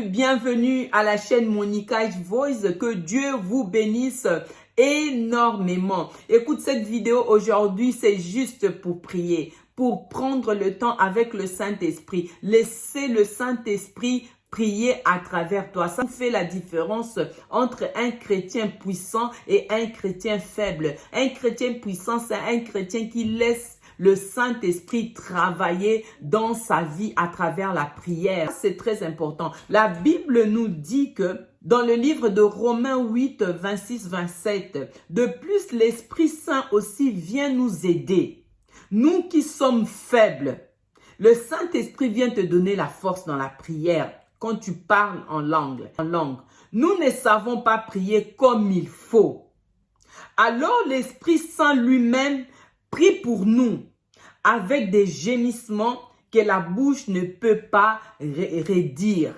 Bienvenue à la chaîne Monica Voice. Que Dieu vous bénisse énormément. Écoute, cette vidéo aujourd'hui, c'est juste pour prier, pour prendre le temps avec le Saint-Esprit. Laissez le Saint-Esprit prier à travers toi. Ça fait la différence entre un chrétien puissant et un chrétien faible. Un chrétien puissant, c'est un chrétien qui laisse le Saint-Esprit travailler dans sa vie à travers la prière. C'est très important. La Bible nous dit que dans le livre de Romains 8, 26-27, de plus, l'Esprit Saint aussi vient nous aider. Nous qui sommes faibles, le Saint-Esprit vient te donner la force dans la prière quand tu parles en langue. Nous ne savons pas prier comme il faut. Alors l'Esprit Saint lui-même prie pour nous avec des gémissements que la bouche ne peut pas redire.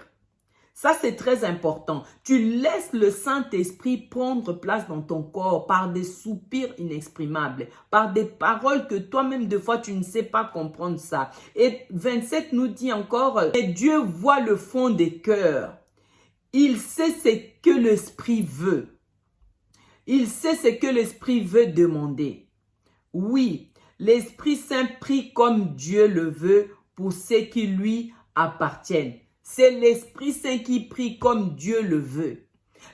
Ça, c'est très important. Tu laisses le Saint-Esprit prendre place dans ton corps par des soupirs inexprimables, par des paroles que toi-même, des fois, tu ne sais pas comprendre ça. Et 27 nous dit encore, « Et Dieu voit le fond des cœurs. Il sait ce que l'Esprit veut. Il sait ce que l'Esprit veut demander. » Oui, l'Esprit Saint prie comme Dieu le veut pour ceux qui lui appartiennent. C'est l'Esprit Saint qui prie comme Dieu le veut.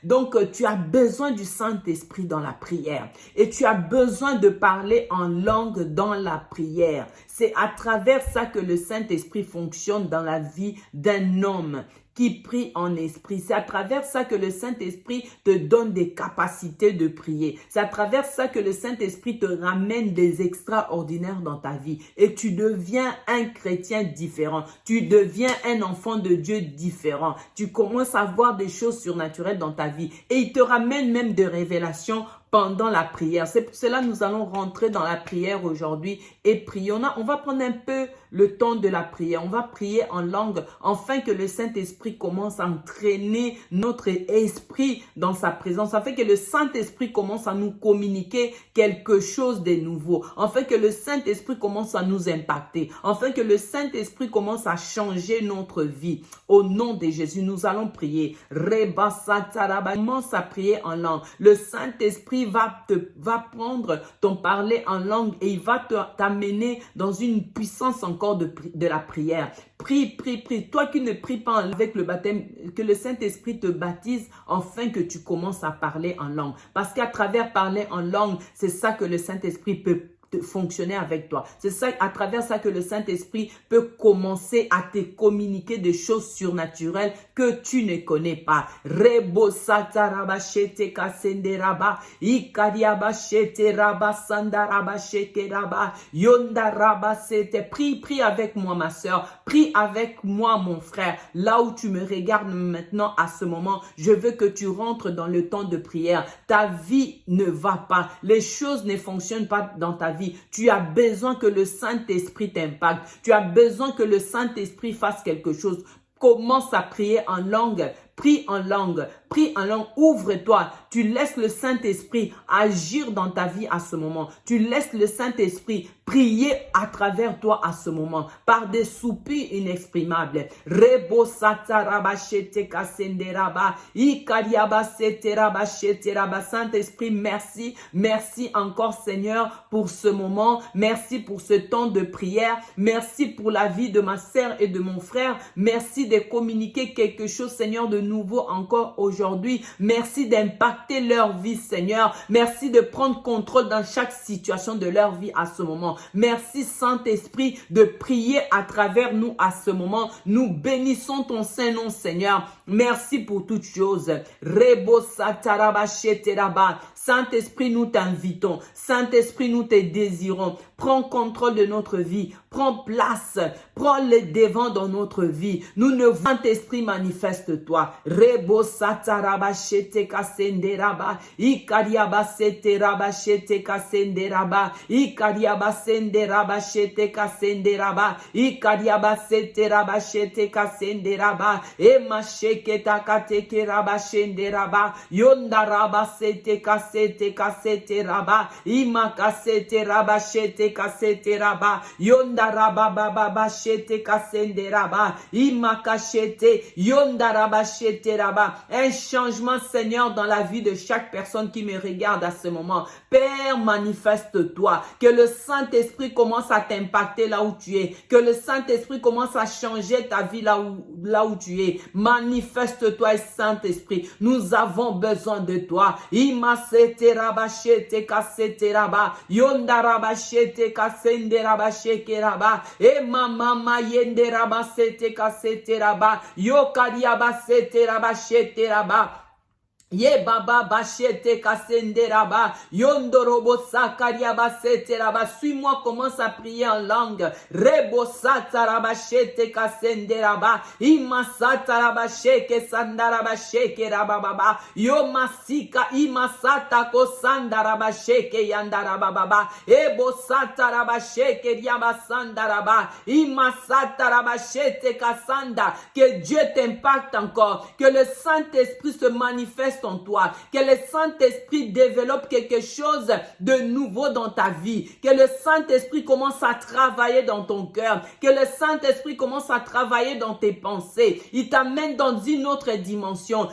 Donc, tu as besoin du Saint-Esprit dans la prière et tu as besoin de parler en langue dans la prière. C'est à travers ça que le Saint-Esprit fonctionne dans la vie d'un homme qui prie en esprit. C'est à travers ça que le Saint-Esprit te donne des capacités de prier. C'est à travers ça que le Saint-Esprit te ramène des extraordinaires dans ta vie. Et tu deviens un chrétien différent. Tu deviens un enfant de Dieu différent. Tu commences à voir des choses surnaturelles dans ta vie. Et il te ramène même des révélations pendant la prière. C'est pour cela que nous allons rentrer dans la prière aujourd'hui et prier. On va prendre un peu le temps de la prière. On va prier en langue afin que le Saint-Esprit commence à entraîner notre esprit dans sa présence. Afin que le Saint-Esprit commence à nous communiquer quelque chose de nouveau. Afin que le Saint-Esprit commence à nous impacter. Afin que le Saint-Esprit commence à changer notre vie. Au nom de Jésus, nous allons prier. Commence à prier en langue. Le Saint-Esprit va prendre ton parler en langue et il va t'amener dans une puissance encore de la prière. Prie. Toi qui ne pries pas avec le baptême, que le Saint-Esprit te baptise afin que tu commences à parler en langue. Parce qu'à travers parler en langue, c'est ça que le Saint-Esprit peut fonctionner avec toi. C'est ça, à travers ça que le Saint-Esprit peut commencer à te communiquer des choses surnaturelles que tu ne connais pas. Rebo sataraba shete kasende raba, ikariaba shete raba sanda raba sheke raba, yonda raba sete. Prie avec moi ma soeur, prie avec moi mon frère. Là où tu me regardes maintenant à ce moment, je veux que tu rentres dans le temps de prière. Ta vie ne va pas, les choses ne fonctionnent pas dans ta vie. Tu as besoin que le Saint-Esprit t'impacte. Tu as besoin que le Saint-Esprit fasse quelque chose. Commence à prier en langue. Prie en langue. Ouvre-toi. Tu laisses le Saint-Esprit agir dans ta vie à ce moment. Tu laisses le Saint-Esprit prier à travers toi à ce moment. Par des soupirs inexprimables. Rebo sataraba shete kasende raba. Ikariaba sete raba shete raba. Saint-Esprit, merci. Merci encore Seigneur pour ce moment. Merci pour ce temps de prière. Merci pour la vie de ma sœur et de mon frère. Merci de communiquer quelque chose Seigneur de nouveau encore aujourd'hui. Merci d'impacter leur vie, Seigneur. Merci de prendre contrôle dans chaque situation de leur vie à ce moment. Merci, Saint-Esprit, de prier à travers nous à ce moment. Nous bénissons ton Saint-Nom, Seigneur. Merci pour toutes choses. Rebo sataraba sheteraba. Saint-Esprit, nous t'invitons. Saint-Esprit, nous te désirons. Prends contrôle de notre vie. Prends place. Prends le devant dans notre vie. Nous ne voulons Saint-Esprit, manifeste-toi. Rebo sataraba shete kasende raba. Ikariaba sete raba shete kasende raba. Ikariaba sende raba shete kasende raba. Ikariaba sete raba shete kasende raba. Ema sheketa kateke raba shende raba. Yonda raba sete kasende sete kasete raba. Ima kasete raba shete kasete raba. Yonda raba baba shete kasende raba. Ima kashete. Yonda raba shete raba. Un changement, Seigneur, dans la vie de chaque personne qui me regarde à ce moment. Père, manifeste-toi. Que le Saint-Esprit commence à t'impacter là où tu es. Que le Saint-Esprit commence à changer ta vie là où tu es. Manifeste-toi, Saint-Esprit. Nous avons besoin de toi. Ima sete raba shete kasete raba. Yonda raba shete kasende raba sheke raba. E mama yende raba sete kasete raba. Yokariaba sete raba shete raba. Ye baba bachete kasende raba, yondorobo sakaria basete raba. Suis-moi, commence à prier en langue. Rebo sata raba shete kasende raba, imasata raba sheke sanda raba sheke raba baba. Yo masika imasata ko sanda raba sheke yanda raba baba. Ebo sata raba sheke yaba sanda raba, imasata raba shete kasanda. Que Dieu t'impacte encore, que le Saint-Esprit se manifeste en toi, que le Saint-Esprit développe quelque chose de nouveau dans ta vie, que le Saint-Esprit commence à travailler dans ton cœur, que le Saint-Esprit commence à travailler dans tes pensées. Il t'amène dans une autre dimension.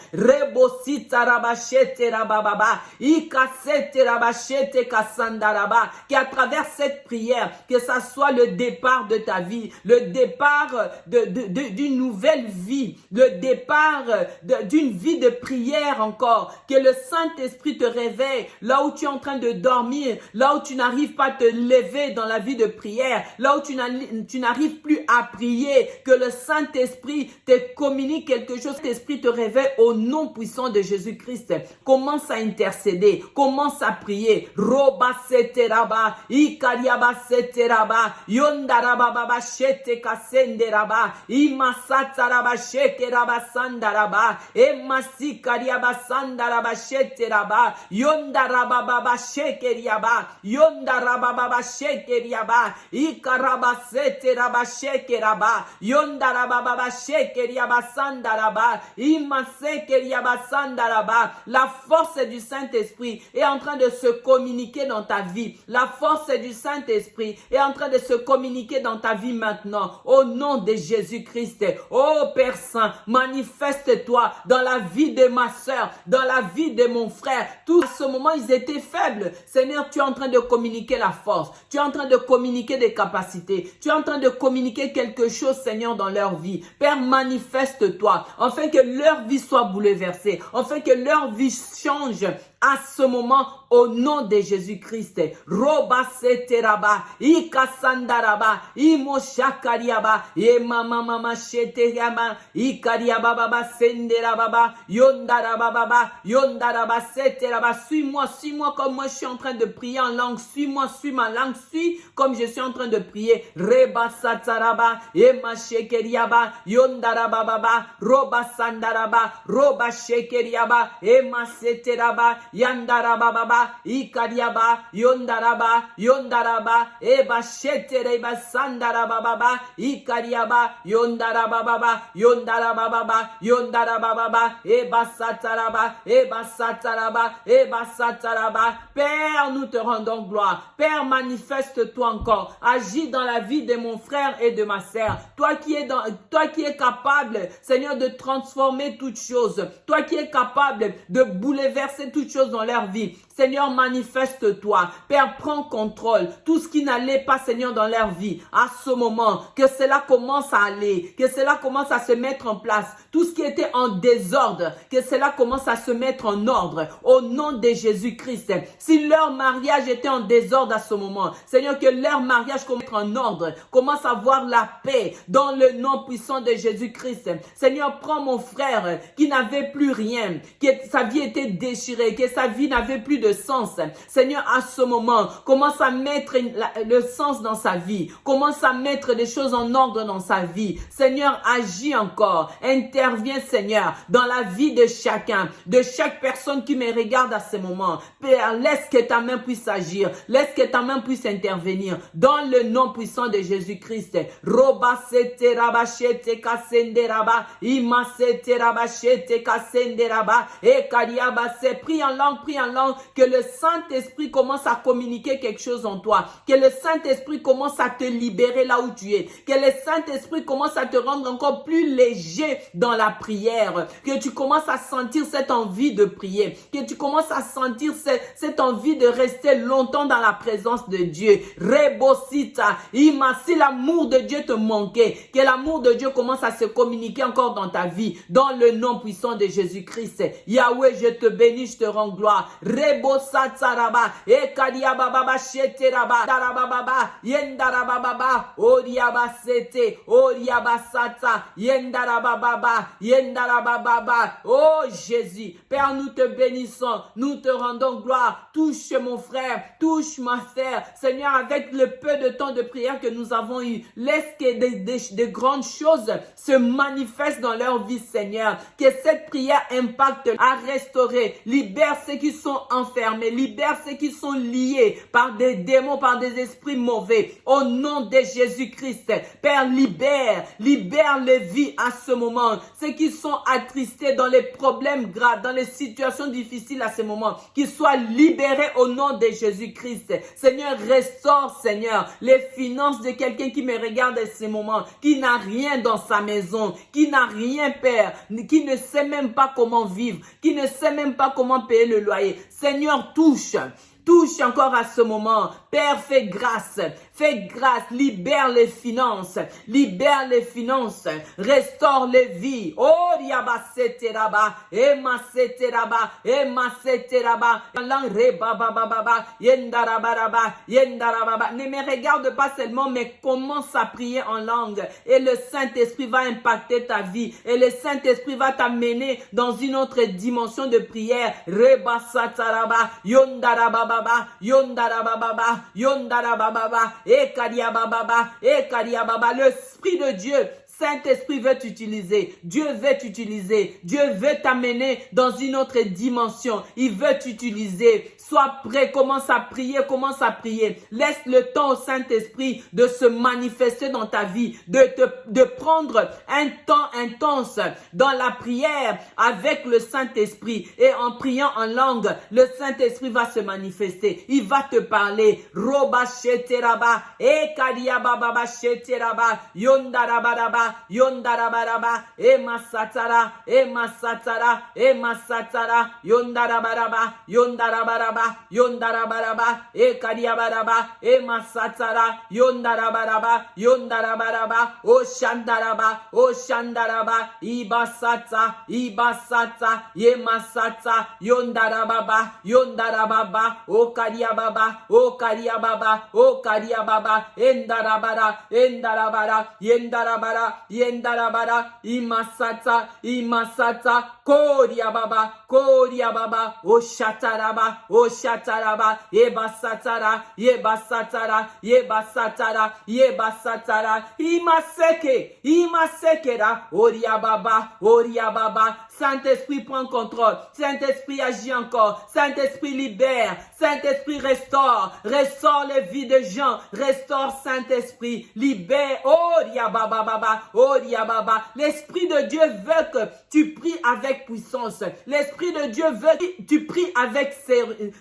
Qu'à travers cette prière, que ça soit le départ de ta vie, le départ d'une nouvelle vie, le départ d'une vie de prière encore, que le Saint-Esprit te réveille là où tu es en train de dormir, là où tu n'arrives pas à te lever dans la vie de prière, là où tu n'arrives plus à prier, que le Saint-Esprit te communique quelque chose, que l'Esprit te réveille au nom puissant de Jésus-Christ. Commence à intercéder, commence à prier. Roba sete raba, ikariaba sete raba, yondaraba baba shete kasende raba, imasata raba sheke raba sanda raba, emasi kariaba sanda raba shete raba, yondaraba baba sheke riaba, yondaraba baba sheke riaba, ikaraba sete raba sheke raba, yondaraba baba sheke riaba sanda raba, imaseke riaba sanda raba. La force du Saint-Esprit est en train de se communiquer dans ta vie. La force du Saint-Esprit est en train de se communiquer dans ta vie maintenant. Au nom de Jésus-Christ. Oh Père Saint, manifeste-toi dans la vie de ma soeur, dans la vie de mon frère. Tout ce moment, ils étaient faibles. Seigneur, tu es en train de communiquer la force. Tu es en train de communiquer des capacités. Tu es en train de communiquer quelque chose, Seigneur, dans leur vie. Père, manifeste-toi, afin que leur vie soit bouleversée, afin que leur vie change à ce moment, au nom de Jésus-Christ. Roba seteraba, ikasandaraba, imoshakariaba, mama sheteriaba, ikariaba baba senderaba, yondaraba baba, yondaraba seteraba. Suis-moi comme moi je suis en train de prier en langue. Suis-moi, suis ma langue, suis comme je suis en train de prier. Reba sataraba, shekeriaba, yondaraba baba, roba sandaraba, roba shekeriaba, seteraba, yandaraba baba, ikariaba, yondaraba, eba shetereba sandaraba baba, ikariaba, yondaraba baba, yondaraba baba, eba sataraba, eba sataraba. Père, nous te rendons gloire. Père, manifeste-toi encore. Agis dans la vie de mon frère et de ma sœur. Toi qui es capable, Seigneur, de transformer toutes choses. Toi qui es capable de bouleverser toutes choses dans leur vie. Seigneur, manifeste-toi. Père, prends contrôle. Tout ce qui n'allait pas, Seigneur, dans leur vie, à ce moment, que cela commence à aller, que cela commence à se mettre en place. Tout ce qui était en désordre, que cela commence à se mettre en ordre. Au nom de Jésus-Christ. Si leur mariage était en désordre à ce moment, Seigneur, que leur mariage commence à être en ordre, commence à avoir la paix dans le nom puissant de Jésus-Christ. Seigneur, prends mon frère qui n'avait plus rien, que sa vie était déchirée, que sa vie n'avait plus de sens. Seigneur, à ce moment, commence à mettre le sens dans sa vie. Commence à mettre des choses en ordre dans sa vie. Seigneur, agis encore. Interviens, Seigneur, dans la vie de chacun, de chaque personne qui me regarde à ce moment. Père, laisse que ta main puisse agir. Laisse que ta main puisse intervenir. Dans le nom puissant de Jésus-Christ. Roba sete raba shete kasende raba. Ima sete raba shete kasende raba. E kariaba se. Prie en en langue, prie en langue, que le Saint-Esprit commence à communiquer quelque chose en toi, que le Saint-Esprit commence à te libérer là où tu es, que le Saint-Esprit commence à te rendre encore plus léger dans la prière, que tu commences à sentir cette envie de prier, que tu commences à sentir cette envie de rester longtemps dans la présence de Dieu. Rebosita, si l'amour de Dieu te manquait, que l'amour de Dieu commence à se communiquer encore dans ta vie, dans le nom puissant de Jésus-Christ. Yahweh, je te bénis, je te rends gloire. Rebosata, ekadiababa, sheteraba, darababa, yendarababa, oriabasete, oriabasata, yendarababa, yendarababa. Oh Jésus, Père, nous te bénissons, nous te rendons gloire. Touche mon frère, touche ma sœur. Seigneur, avec le peu de temps de prière que nous avons eu, laisse que des grandes choses se manifestent dans leur vie, Seigneur. Que cette prière impacte à restaurer, libère ceux qui sont enfermés, libère ceux qui sont liés par des démons, par des esprits mauvais. Au nom de Jésus-Christ, Père, libère les vies à ce moment. Ceux qui sont attristés dans les problèmes graves, dans les situations difficiles à ce moment, qu'ils soient libérés au nom de Jésus-Christ. Seigneur, restaure, Seigneur, les finances de quelqu'un qui me regarde à ce moment, qui n'a rien dans sa maison, qui n'a rien, Père, qui ne sait même pas comment vivre, qui ne sait même pas comment payer le loyer. Seigneur, touche encore à ce moment. Père, fais grâce, libère les finances, restaure les vies. Oh, riabaseteraba, emaseteraba, yendarababa. Ne me regarde pas seulement, mais commence à prier en langue. Et le Saint-Esprit va impacter ta vie. Et le Saint-Esprit va t'amener dans une autre dimension de prière. Rebasataraba, yondarababa, l'Esprit de Dieu, Saint-Esprit veut t'utiliser. Dieu veut t'utiliser. Dieu veut t'amener dans une autre dimension. Il veut t'utiliser. Sois prêt. Commence à prier. Laisse le temps au Saint-Esprit de se manifester dans ta vie. De prendre un temps intense dans la prière avec le Saint-Esprit. Et en priant en langue, le Saint-Esprit va se manifester. Il va te parler. Roba sheteraba. Ekadiababa sheteraba. Yondarababa. Yondarabaraba, emasatara, yondarabaraba, ekadiabaraba, emasatara, yondarabaraba, oshandaraba, ibasata, yemasata, yondarababa, okadiababa, endarabara, yendarabara, imasata, koriababa, oshataraba, yebasatara, imasekera, oriababa. Saint-Esprit prend contrôle, Saint-Esprit agit encore, Saint-Esprit libère, Saint-Esprit restaure les vies de gens, restaure Saint-Esprit, libère, l'Esprit de Dieu veut que tu pries avec puissance. L'Esprit de Dieu veut que tu pries avec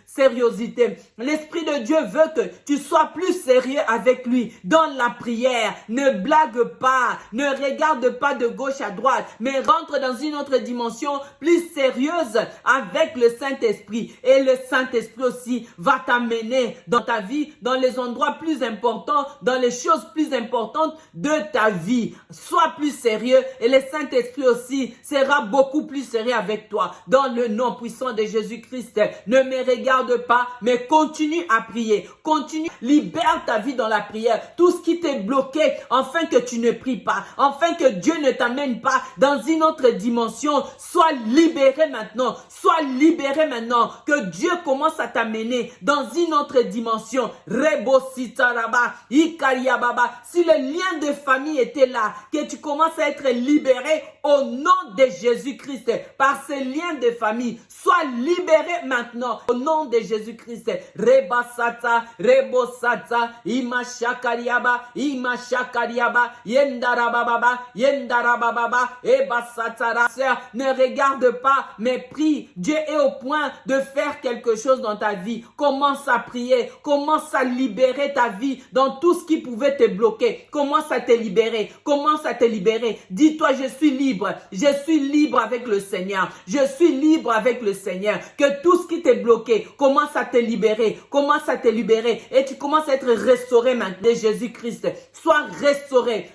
sérieuxité. L'Esprit de Dieu veut que tu sois plus sérieux avec lui dans la prière. Ne blague pas, ne regarde pas de gauche à droite, mais rentre dans une autre dimension plus sérieuse avec le Saint-Esprit. Et le Saint-Esprit aussi va t'amener dans ta vie, dans les endroits plus importants, dans les choses plus importantes de ta vie. Sois plus sérieux et le Saint-Esprit aussi sera beaucoup plus sérieux avec toi. Dans le nom puissant de Jésus-Christ, ne me regarde pas, mais continue à prier. Continue, libère ta vie dans la prière. Tout ce qui t'est bloqué, afin que tu ne pries pas, afin que Dieu ne t'amène pas dans une autre dimension, sois libéré maintenant. Sois libéré maintenant. Que Dieu commence à t'amener dans une autre dimension. Rebo sitaraba, ikariababa. Si le lien de famille était là, que tu commences à être libéré au nom de Jésus-Christ. Par ces liens de famille, sois libéré maintenant au nom de Jésus-Christ. Rebasata, rebosata, imashakariaba, imashakariaba, yendarababa, yendarababa, ebasatara. Sœur, ne regarde pas, mais prie. Dieu est au point de faire quelque chose dans ta vie. Commence à prier, commence à libérer ta vie dans tout ce qui pouvait te bloquer. Commence à te libérer, commence à te libérer. Dis-toi, je suis libre avec le Seigneur. Je suis libre avec le Seigneur. Que tout ce qui t'est bloqué commence à te libérer, commence à te libérer et tu commences à être restauré maintenant de Jésus-Christ. Sois restauré,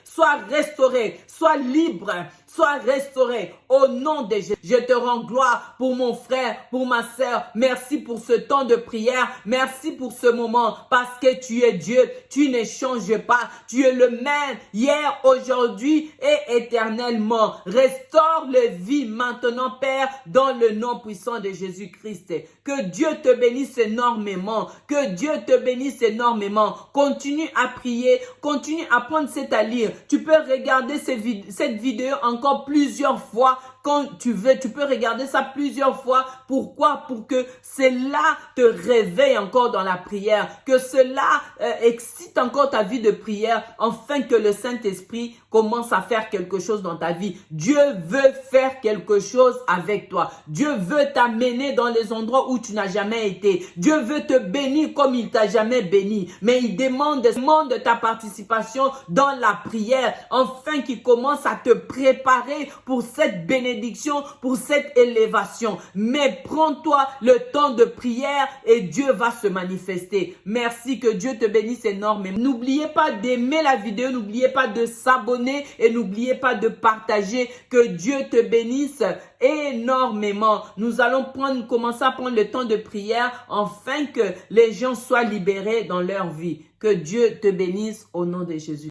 sois libre. Sois restauré au nom de Jésus. Je te rends gloire pour mon frère, pour ma sœur. Merci pour ce temps de prière. Merci pour ce moment parce que tu es Dieu. Tu ne changes pas. Tu es le même hier, aujourd'hui et éternellement. Restaure le vie maintenant, Père, dans le nom puissant de Jésus-Christ. Que Dieu te bénisse énormément. Que Dieu te bénisse énormément. Continue à prier. Continue à prendre cet à lire. Tu peux regarder cette vidéo encore plusieurs fois quand tu veux. Tu peux regarder ça plusieurs fois. Pourquoi? Pour que cela te réveille encore dans la prière. Que cela excite encore ta vie de prière. Afin que le Saint-Esprit commence à faire quelque chose dans ta vie. Dieu veut faire quelque chose avec toi. Dieu veut t'amener dans les endroits où tu n'as jamais été. Dieu veut te bénir comme il t'a jamais béni. Mais il demande ta participation dans la prière. Afin qu'il commence à te préparer pour cette bénédiction, pour cette élévation. Mais prends-toi le temps de prière et Dieu va se manifester. Merci, que Dieu te bénisse énormément. N'oubliez pas d'aimer la vidéo, n'oubliez pas de s'abonner et n'oubliez pas de partager. Que Dieu te bénisse énormément. Nous allons commencer à prendre le temps de prière afin que les gens soient libérés dans leur vie. Que Dieu te bénisse au nom de Jésus.